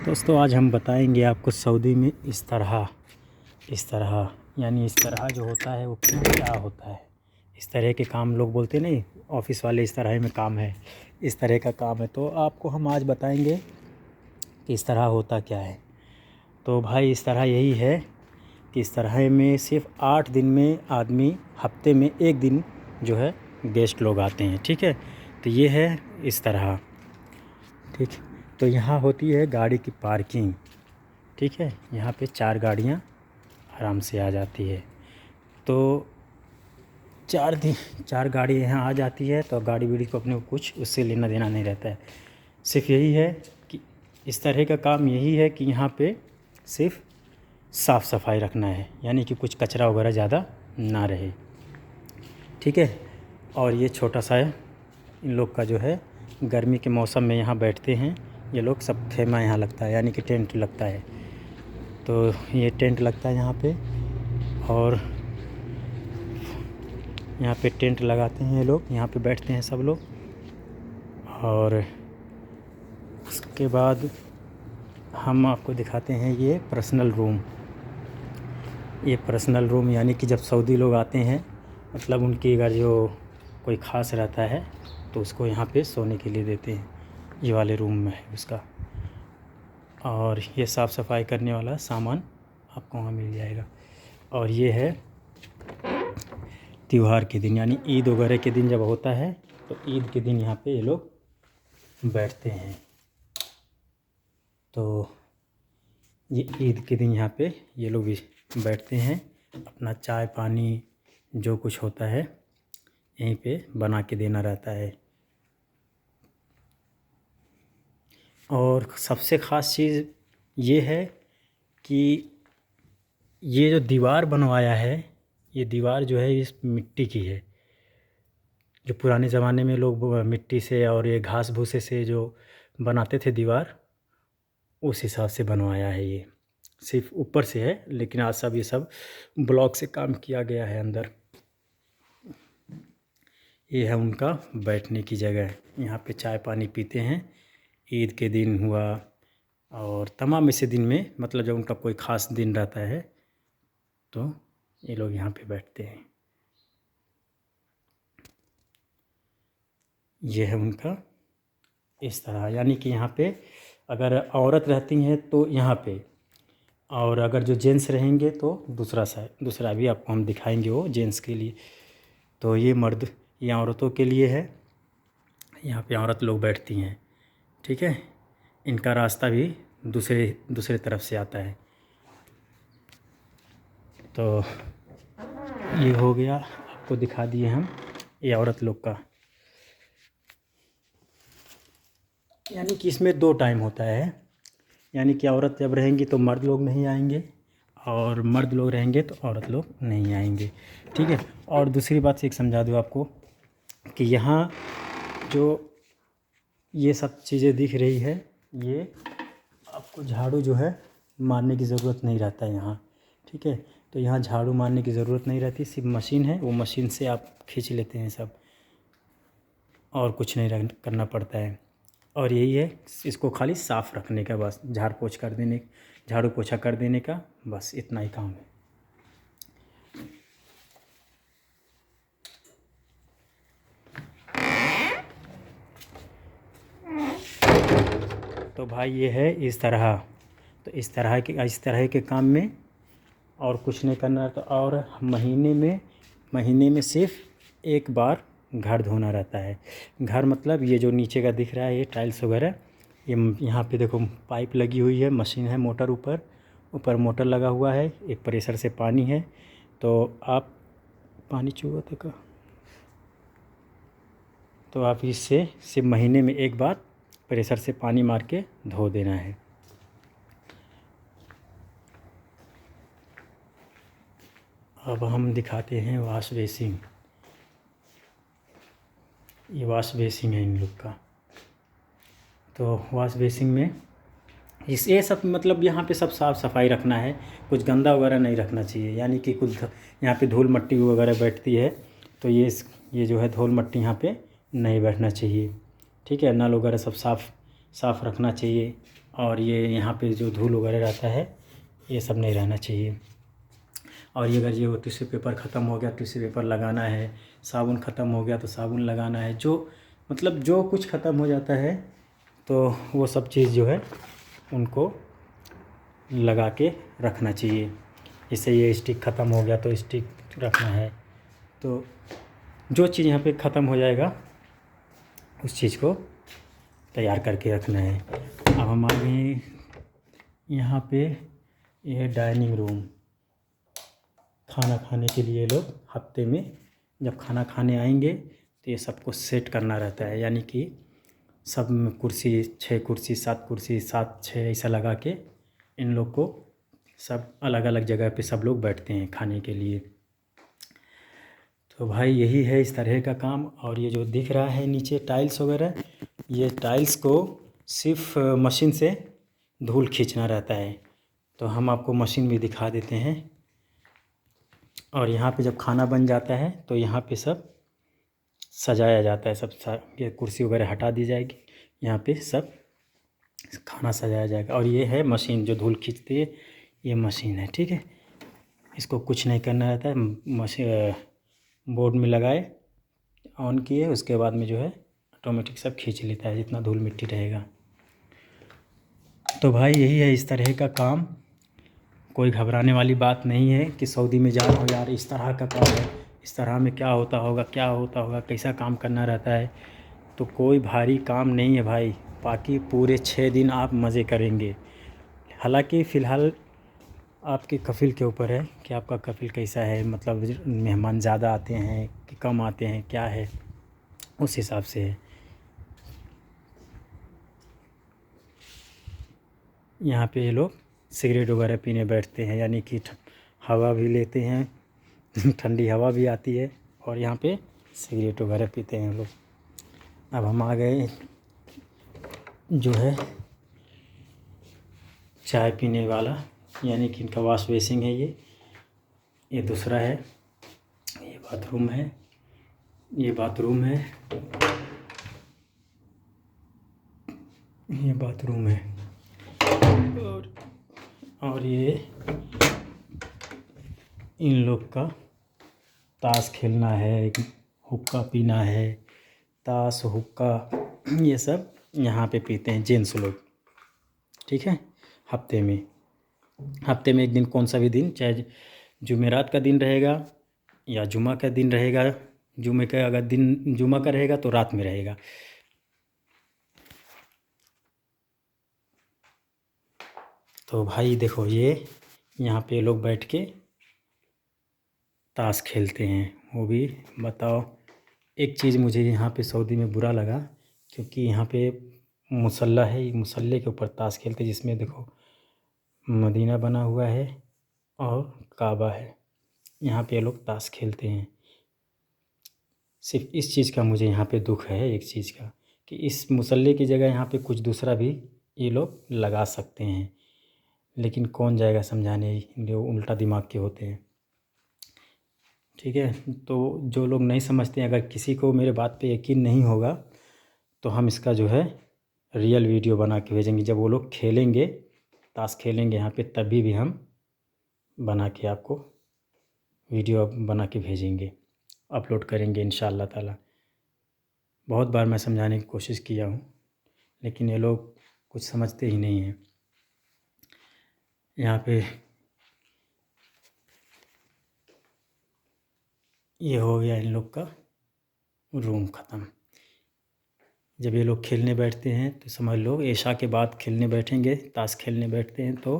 दोस्तों आज हम बताएंगे आपको सऊदी में इस तरह यानी इस तरह जो होता है वो क्या होता है। इस तरह के काम लोग बोलते नहीं, ऑफिस वाले इस तरह में काम है, इस तरह का काम है। तो आपको हम आज बताएंगे कि इस तरह होता क्या है। तो भाई इस तरह यही है कि इस तरह में सिर्फ 8 दिन में आदमी, हफ्ते में 1 दिन जो है गेस्ट लोग आते हैं। ठीक है, तो ये है इस तरह। ठीक, तो यहाँ होती है गाड़ी की पार्किंग। ठीक है, यहाँ पे 4 गाड़ियाँ आराम से आ जाती है। तो 4 गाड़ी यहाँ आ जाती है, तो गाड़ी वाड़ी को अपने को कुछ उससे लेना देना नहीं रहता है। सिर्फ यही है कि इस तरह का काम यही है कि यहाँ पे सिर्फ साफ़ सफाई रखना है, यानी कि कुछ कचरा वगैरह ज़्यादा ना रहे। ठीक है, और ये छोटा सा है इन लोग का जो है, गर्मी के मौसम में यहाँ बैठते हैं ये लोग। सब खेमा यहाँ लगता है, यानी कि टेंट लगता है। तो ये टेंट लगता है यहाँ पे, और यहाँ पे टेंट लगाते हैं ये लोग, यहाँ पे बैठते हैं सब लोग। और उसके बाद हम आपको दिखाते हैं ये पर्सनल रूम। ये पर्सनल रूम यानी कि जब सऊदी लोग आते हैं, मतलब उनकी अगर जो कोई ख़ास रहता है तो उसको यहाँ पे सोने के लिए देते हैं। ये वाले रूम में है उसका। और ये साफ़ सफाई करने वाला सामान आपको वहाँ मिल जाएगा। और ये है त्यौहार के दिन, यानी ईद वगैरह के दिन जब होता है तो ईद के दिन यहाँ पे ये लोग बैठते हैं। तो ये ईद के दिन यहाँ पे ये लोग भी बैठते हैं, अपना चाय पानी जो कुछ होता है यहीं पे बना के देना रहता है। और सबसे ख़ास चीज़ ये है कि ये जो दीवार बनवाया है, ये दीवार जो है इस मिट्टी की है। जो पुराने ज़माने में लोग मिट्टी से और ये घास भूसे से जो बनाते थे दीवार, उस हिसाब से बनवाया है। ये सिर्फ ऊपर से है, लेकिन आज सब ये सब ब्लॉक से काम किया गया है अंदर। ये है उनका बैठने की जगह, यहाँ पे चाय पानी पीते हैं। ईद के दिन हुआ और तमाम ऐसे दिन में, मतलब जब उनका कोई ख़ास दिन रहता है तो ये लोग यहाँ पे बैठते हैं। ये है उनका इस तरह, यानी कि यहाँ पे अगर औरत रहती हैं तो यहाँ पे, और अगर जो जेंट्स रहेंगे तो दूसरा भी आपको हम दिखाएंगे वो जेंट्स के लिए। तो ये मर्द, ये औरतों के लिए है, यहाँ पे औरत लोग बैठती हैं। ठीक है, इनका रास्ता भी दूसरे तरफ से आता है। तो ये हो गया, आपको दिखा दिए हम ये औरत लोग का। यानी कि इसमें 2 टाइम होता है, यानी कि औरत जब रहेंगी तो मर्द लोग नहीं आएंगे, और मर्द लोग रहेंगे तो औरत लोग नहीं आएंगे। ठीक है, और दूसरी बात से एक समझा दूँ आपको कि यहाँ जो ये सब चीज़ें दिख रही है, ये आपको झाड़ू जो है मारने की ज़रूरत नहीं रहता है यहाँ। ठीक है, तो यहाँ झाड़ू मारने की ज़रूरत नहीं रहती, सिर्फ मशीन है, वो मशीन से आप खींच लेते हैं सब, और कुछ नहीं करना पड़ता है। और यही है, इसको खाली साफ़ रखने का, बस झाड़ू पोछा कर देने का, बस इतना ही काम है। तो भाई ये है इस तरह। तो इस तरह के काम में और कुछ नहीं करना। तो और महीने में सिर्फ 1 बार घर धोना रहता है। घर मतलब ये जो नीचे का दिख रहा है, ये टाइल्स वगैरह, ये यहाँ पे देखो पाइप लगी हुई है, मशीन है, मोटर ऊपर मोटर लगा हुआ है, एक प्रेशर से पानी है। तो आप पानी चूहा तक, तो आप इससे सिर्फ महीने में 1 बार प्रेशर से पानी मार के धो देना है। अब हम दिखाते हैं वॉश बेसिंग। ये वॉश बेसिंग है इन लोग का। तो वॉश बेसिंग में ये सब, मतलब यहाँ पे सब साफ़ सफाई रखना है, कुछ गंदा वगैरह नहीं रखना चाहिए। यानी कि कुछ यहाँ पे धूल मट्टी वगैरह बैठती है, तो ये जो है धूल मट्टी यहाँ पे नहीं बैठना चाहिए। ठीक है, नल वगैरह सब साफ़ रखना चाहिए। और ये यहाँ पे जो धूल वगैरह रहता है ये सब नहीं रहना चाहिए। और ये अगर ये टिश्यू पेपर ख़त्म हो गया, टिश्यू पेपर लगाना है, साबुन ख़त्म हो गया तो साबुन लगाना है, जो मतलब जो कुछ ख़त्म हो जाता है तो वो सब चीज़ जो है उनको लगा के रखना चाहिए। जैसे ये स्टिक ख़त्म हो गया तो स्टिक रखना है, तो जो चीज़ यहाँ पे ख़त्म हो जाएगा उस चीज़ को तैयार करके रखना है। अब हम आ गए यहाँ पे, ये डाइनिंग रूम, खाना खाने के लिए लोग हफ्ते में जब खाना खाने आएंगे तो ये सबको सेट करना रहता है, यानी कि सब में कुर्सी 6 कुर्सी 7 कुर्सी 7 6 ऐसा लगा के इन लोग को सब अलग अलग जगह पे सब लोग बैठते हैं खाने के लिए। तो भाई यही है इस तरह का काम। और ये जो दिख रहा है नीचे टाइल्स वगैरह, ये टाइल्स को सिर्फ मशीन से धूल खींचना रहता है, तो हम आपको मशीन भी दिखा देते हैं। और यहाँ पे जब खाना बन जाता है तो यहाँ पे सब सजाया जाता है, ये कुर्सी वगैरह हटा दी जाएगी, यहाँ पे सब खाना सजाया जाएगा। और ये है मशीन जो धूल खींचती है, ये मशीन है, ठीक है। इसको कुछ नहीं करना रहता है, मशीन बोर्ड में लगाए, ऑन किए, उसके बाद में जो है ऑटोमेटिक सब खींच लेता है जितना धूल मिट्टी रहेगा। तो भाई यही है इस तरह का काम, कोई घबराने वाली बात नहीं है कि सऊदी में जा रहा हो यार इस तरह का काम है, इस तरह में क्या होता होगा कैसा काम करना रहता है। तो कोई भारी काम नहीं है भाई, बाकी पूरे 6 दिन आप मज़े करेंगे। हालांकि फ़िलहाल आपके कफ़िल के ऊपर है कि आपका कफ़िल कैसा है, मतलब मेहमान ज़्यादा आते हैं कि कम आते हैं, क्या है उस हिसाब से है। यहाँ पे ये लोग सिगरेट वगैरह पीने बैठते हैं, यानी कि हवा भी लेते हैं ठंडी हवा भी आती है, और यहाँ पे सिगरेट वगैरह पीते हैं लोग। अब हम आ गए जो है चाय पीने वाला, यानी कि इनका वॉश बेसिन है ये दूसरा है, ये बाथरूम है, ये बाथरूम है, ये बाथरूम है। और ये इन लोग का ताश खेलना है, हुक्का पीना है, ताश हुक्का ये सब यहाँ पे पीते हैं जेंट्स लोग, ठीक है। हफ्ते में एक दिन, कौन सा भी दिन, चाहे जुमेरात का दिन रहेगा या जुमा का दिन रहेगा, जुमे का अगर दिन जुमा का रहेगा तो रात में रहेगा। तो भाई देखो ये यहाँ पे लोग बैठ के ताश खेलते हैं, वो भी बताओ। एक चीज़ मुझे यहाँ पे सऊदी में बुरा लगा, क्योंकि यहाँ पे मुसल्ला है, मुसल्ले के ऊपर ताश खेलते हैं, जिसमें देखो मदीना बना हुआ है और काबा है, यहाँ पे लोग ताश खेलते हैं। सिर्फ इस चीज़ का मुझे यहाँ पे दुख है, एक चीज़ का, कि इस मुसल्ले की जगह यहाँ पे कुछ दूसरा भी ये लोग लगा सकते हैं, लेकिन कौन जाएगा समझाने, जो उल्टा दिमाग के होते हैं, ठीक है। तो जो लोग नहीं समझते हैं, अगर किसी को मेरे बात पे यकीन नहीं होगा तो हम इसका जो है रियल वीडियो बना के भेजेंगे, जब वो लोग खेलेंगे, ताश खेलेंगे यहाँ पे, तभी भी हम बना के आपको वीडियो बना के भेजेंगे, अपलोड करेंगे इंशाअल्लाह ताला। बहुत बार मैं समझाने की कोशिश किया हूँ, लेकिन ये लोग कुछ समझते ही नहीं हैं। यहाँ पे ये हो गया इन लोग का रूम ख़त्म। जब ये लोग खेलने बैठते हैं तो समझ लो ऐशा के बाद खेलने बैठेंगे, ताश खेलने बैठते हैं तो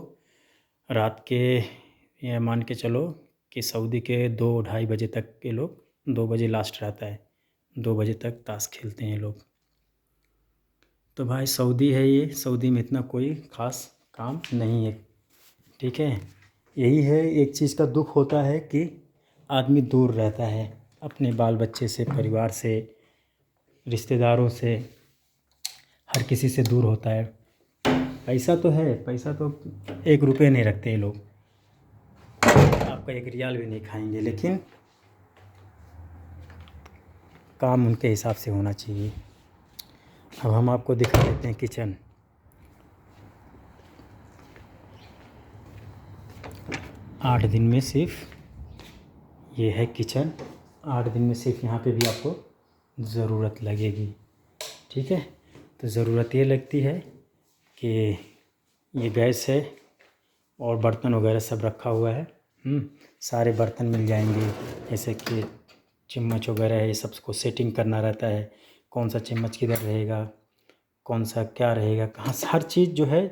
रात के, ये मान के चलो कि सऊदी के 2-2:30 बजे तक के लोग, 2 बजे लास्ट रहता है, 2 बजे तक ताश खेलते हैं लोग। तो भाई सऊदी है ये, सऊदी में इतना कोई ख़ास काम नहीं है, ठीक है। यही है, एक चीज़ का दुख होता है कि आदमी दूर रहता है अपने बाल बच्चे से, परिवार से, रिश्तेदारों से, हर किसी से दूर होता है। पैसा तो है, पैसा तो 1 रुपये नहीं रखते ये लोग, आपका 1 रियाल भी नहीं खाएंगे, लेकिन काम उनके हिसाब से होना चाहिए। अब हम आपको दिखा देते हैं किचन। 8 दिन में सिर्फ ये है किचन, 8 दिन में सिर्फ यहाँ पे भी आपको ज़रूरत लगेगी। ठीक है, तो ज़रूरत ये लगती है कि ये गैस है और बर्तन वगैरह सब रखा हुआ है। सारे बर्तन मिल जाएंगे, जैसे कि चम्मच वगैरह है, ये सबको सेटिंग करना रहता है, कौन सा चम्मच किधर रहेगा, कौन सा क्या रहेगा, कहाँ से, हर चीज़ जो है,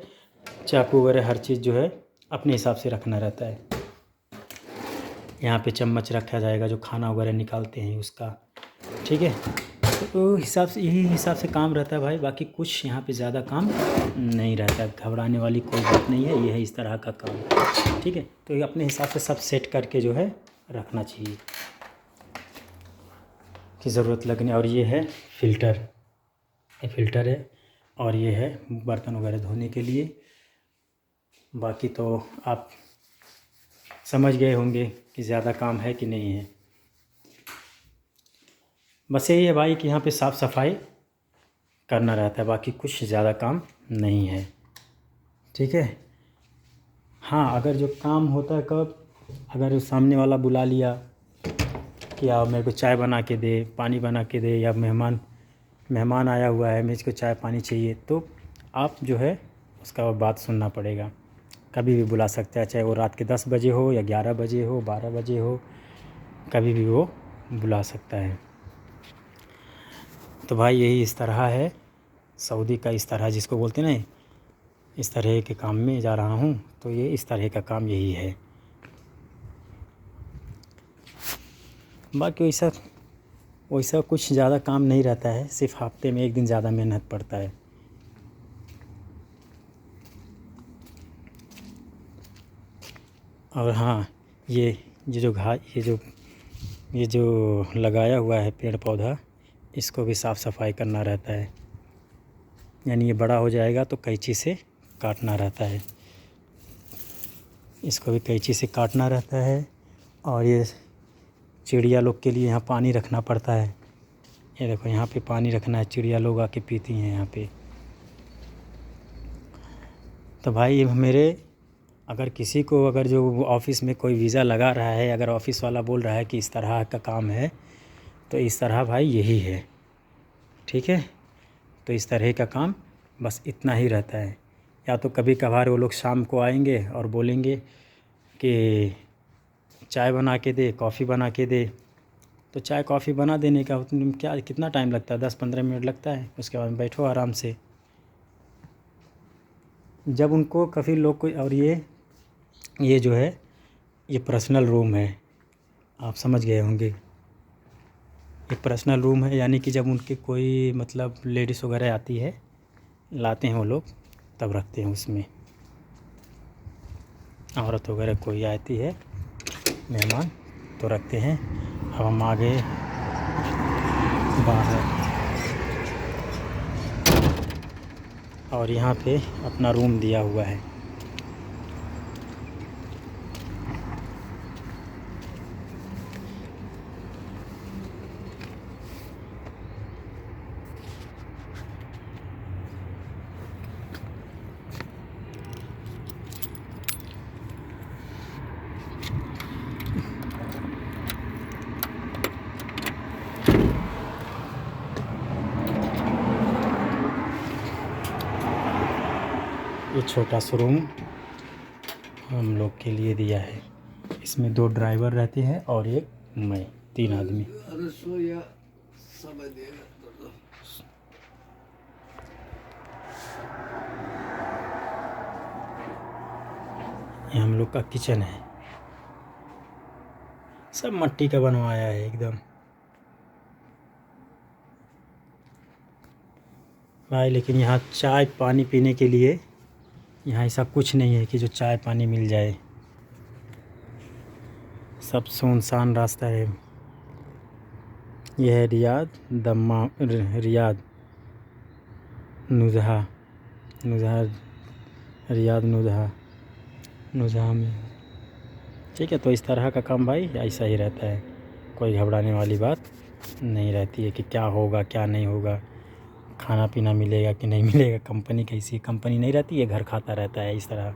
चाकू वगैरह हर चीज़ जो है अपने हिसाब से रखना रहता है। यहाँ पे चम्मच रखा जाएगा जो खाना वगैरह निकालते हैं उसका। ठीक है, तो हिसाब से, यही हिसाब से काम रहता है भाई, बाकी कुछ यहाँ पे ज़्यादा काम नहीं रहता, घबराने वाली कोई बात नहीं है, ये है इस तरह का काम। ठीक है, तो ये अपने हिसाब से सब सेट करके जो है रखना चाहिए की ज़रूरत लगने। और ये है फ़िल्टर, ये फ़िल्टर है, और ये है बर्तन वगैरह धोने के लिए। बाकी तो आप समझ गए होंगे कि ज़्यादा काम है कि नहीं है। बस यही है भाई कि यहाँ पे साफ़ सफाई करना रहता है, बाकी कुछ ज़्यादा काम नहीं है। ठीक है, हाँ, अगर जो काम होता है कब, अगर सामने वाला बुला लिया कि आप मेरे को चाय बना के दे, पानी बना के दे, या मेहमान आया हुआ है, मुझको चाय पानी चाहिए, तो आप जो है उसका बात सुनना पड़ेगा। कभी भी बुला सकते हैं, चाहे वो रात के 10 बजे हो या 11 बजे हो, 12 बजे हो, कभी भी वो बुला सकता है। तो भाई यही इस तरह है सऊदी का, इस तरह जिसको बोलते हैं ना, इस तरह के काम में जा रहा हूँ, तो ये इस तरह का काम यही है। बाकी वैसा कुछ ज़्यादा काम नहीं रहता है, सिर्फ हफ्ते में 1 दिन ज़्यादा मेहनत पड़ता है। और हाँ, ये जो लगाया हुआ है पेड़ पौधा, इसको भी साफ़ सफाई करना रहता है। यानी ये बड़ा हो जाएगा तो कैंची से काटना रहता है, इसको भी कैंची से काटना रहता है। और ये चिड़िया लोग के लिए यहाँ पानी रखना पड़ता है। ये देखो, यहाँ पे पानी रखना है, चिड़िया लोग आके पीती हैं यहाँ पे। तो भाई अगर किसी को, अगर जो ऑफ़िस में कोई वीज़ा लगा रहा है, अगर ऑफ़िस वाला बोल रहा है कि इस तरह का काम है, तो इस तरह भाई यही है। ठीक है, तो इस तरह का काम बस इतना ही रहता है। या तो कभी कभार वो लोग शाम को आएंगे और बोलेंगे कि चाय बना के दे, कॉफ़ी बना के दे, तो चाय कॉफ़ी बना देने का कितना टाइम लगता है, 10-15 मिनट लगता है। उसके बाद बैठो आराम से। जब उनको कभी लोग कोई, और ये जो है, ये पर्सनल रूम है, आप समझ गए होंगे। एक पर्सनल रूम है, यानी कि जब उनके कोई मतलब लेडीज़ वगैरह आती है, लाते हैं वो लोग, तब रखते हैं उसमें। औरत वगैरह कोई आती है मेहमान, तो रखते हैं। अब हम आ गए बाहर, और यहाँ पे अपना रूम दिया हुआ है। ये छोटा सा रूम हम लोग के लिए दिया है। इसमें 2 ड्राइवर रहते हैं और एक मैं, 3 आदमी। ये हम लोग का किचन है, सब मिट्टी का बनवाया है एकदम भाई। लेकिन यहाँ चाय पानी पीने के लिए यहाँ ऐसा कुछ नहीं है कि जो चाय पानी मिल जाए, सब सुनसान रास्ता है। यह है रियाद रियाद नुज़हा रियाद नुज़हा में। ठीक है, तो इस तरह का काम भाई ऐसा ही रहता है, कोई घबराने वाली बात नहीं रहती है कि क्या होगा क्या नहीं होगा, खाना पीना मिलेगा कि नहीं मिलेगा, कंपनी कैसी कंपनी नहीं रहती है, घर खाता रहता है इस तरह।